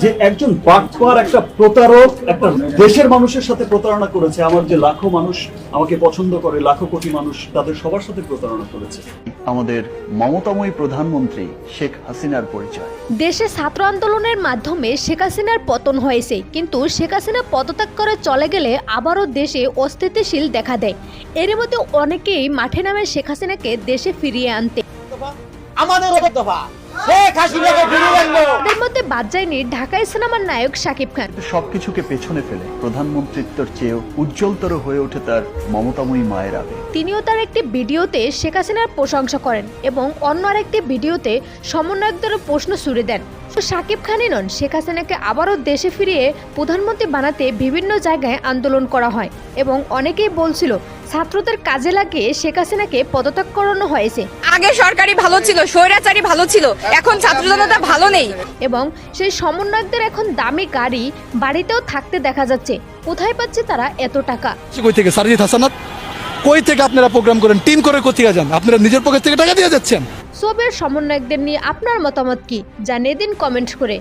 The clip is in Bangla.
যে একজন বাটপার, একটা প্রতারক, একটা দেশের মানুষের সাথে প্রতারণা করেছে। আমার যে লাখো মানুষ আমাকে পছন্দ করে, লাখো কোটি মানুষ, তাদের সবার সাথে প্রতারণা করেছে। আমাদের মমতাময়ী প্রধানমন্ত্রী শেখ হাসিনার পরিচয়। দেশে ছাত্র আন্দোলনের মাধ্যমে শেখ হাসিনার পতন হয়েছে, কিন্তু শেখ হাসিনা পদত্যাগ করে চলে গেলে আবারও দেশে অস্থিতিশীল দেখা দেয়। এর মধ্যে অনেকেই মাঠে নামে শেখ হাসিনাকে দেশে ফিরিয়ে আনতে। তাদের মধ্যে বাদ যায়নি ঢাকাই সিনেমার নায়ক শাকিব খান। সবকিছুকে পেছনে ফেলে প্রধানমন্ত্রিত্বের চেয়েও উজ্জ্বলতর হয়ে ওঠে তার মমতাময়ী মায়ের আবেগ। তিনিও তার একটি ভিডিওতে শেখ হাসিনার প্রশংসা করেন এবং অন্য আরেকটি ভিডিওতে সমন্বয়কদের প্রশ্ন ছুড়ে দেন। শাকিব খানই নন, শেখ হাসিনাকে আবারও দেশে ফিরিয়ে প্রধানমন্ত্রী বানাতে বিভিন্ন জায়গায় আন্দোলন করা হয় এবং অনেকেই বলছিল ছাত্রদের কাজে লাগিয়ে শেখ হাসিনাকে পদত্যাগ করানো হয়েছে। আগে সরকারি ভালো ছিল, স্বৈরাচারী ভালো ছিল, এখন ছাত্র জনতা ভালো নেই। এবং সেই সমন্বয়কদের এখন দামি গাড়ি বাড়িতেও থাকতে দেখা যাচ্ছে। কোথায় পাচ্ছে তারা এত টাকা? কই থেকে সারজিৎ হাসানাত, কই থেকে আপনারা প্রোগ্রাম করেন, টিম করে কোথায় যান? আপনারা নিজের পকেট থেকে টাকা দিয়ে যাচ্ছেন। সোবের সমন্বয়কদের নিয়ে আপনার মতামত কি জানিয়ে দিন কমেন্ট করে।